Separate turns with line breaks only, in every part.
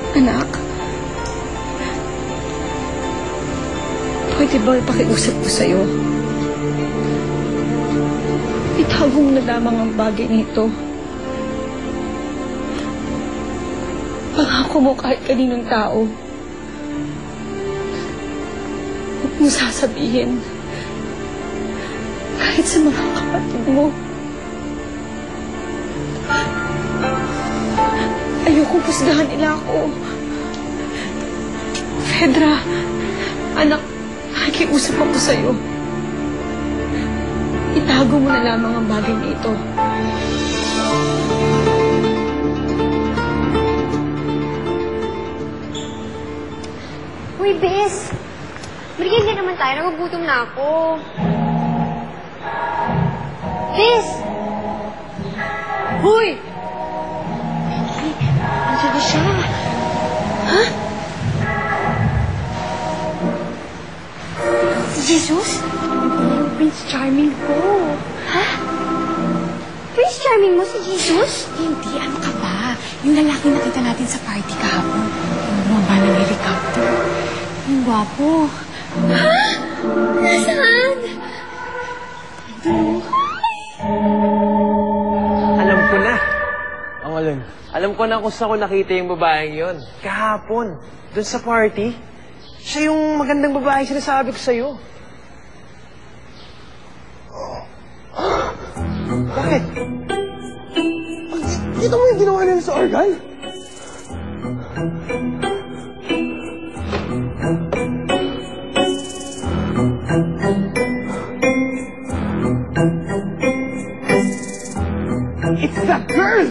Anak, pwede ba ipakiusap ko sa'yo? Itago mo na lamang ang bagay nito. Pangako mo kahit kaninong tao. Huwag mo sasabihin. Kahit sa mga kapatid mo. Ayokong pusgahan nila ako. Fedra, anak, nakikiusap ako sa'yo. Itago mo na lamang ang bagay nito.
Uy, Bes! Maligyan din naman tayo. Nagugutom na ako. Bes! Hoy! Nandiyan na siya. Ha? Si Jesus? Yung Prince Charming ko. Ha? Prince Charming mo si Jesus?
Hindi, ano ka ba? Yung lalaki nakita natin sa party kahapon. Yung bumaba ng helicopter. Yung gwapo.
Ha? Nasaan?
Alam ko na.
Ang alin?
Alam ko na kung saan ko nakita yung babaeng yon. Kahapon. Doon sa party. Siya yung magandang babae sinasabi ko sa'yo.
Bakit? Kita mo yung ginawa nila sa organ? It's that girl!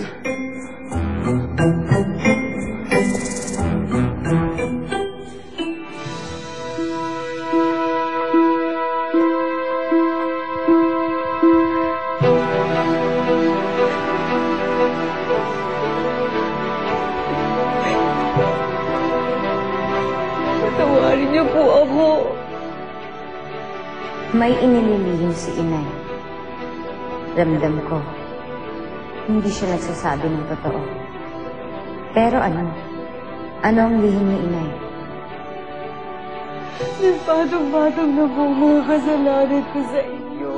Patawarin niyo po ako.
May inililihim si inay. Ramdam ko. Hindi siya nagsasabi ng totoo. Pero ano? Ano ang lihim ni inay?
Nagpatong-patong na po mga kasalanan ko sa inyo.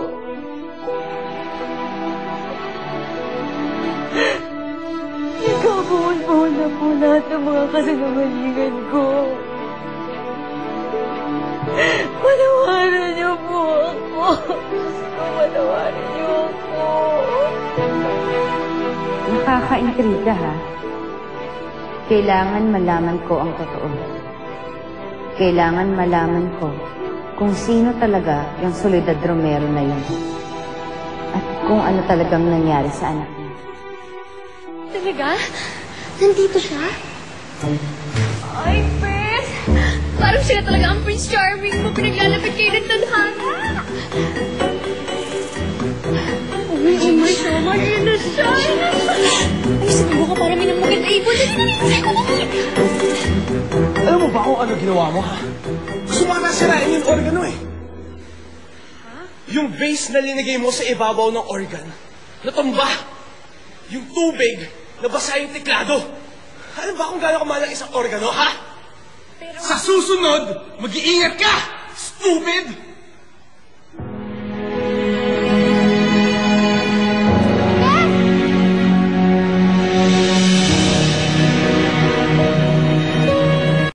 Ikabuhol-buhol na po lahat ng mga kasinungalingan ko. Patawarin niyo po ako. Gusto patawarin niyo ako.
Nakakaintriga, ha? Kailangan malaman ko ang totoo. Kailangan malaman ko kung sino talaga yung Soledad Romero na yun. At kung ano talagang nangyari sa anak niya.
Talaga? Nandito siya? Ay, Bes! Parang sila talaga ang Prince Charming mo. Pinaglalapit kayo ng tadhana. Oh my God, yun na siya. Ay, sabi mo ka para minamugin na ibon.
Alam mo ba kung ano ginawa mo, ha? Gusto mo na sirain yung organo, eh. Yung vase na linagay mo sa ibabaw ng organ, natumba. Yung tubig, nabasa yung teklado. Alam ba kung gano'ng kamalang isang organo, ha? Sa susunod, mag-iingat ka! Stupid!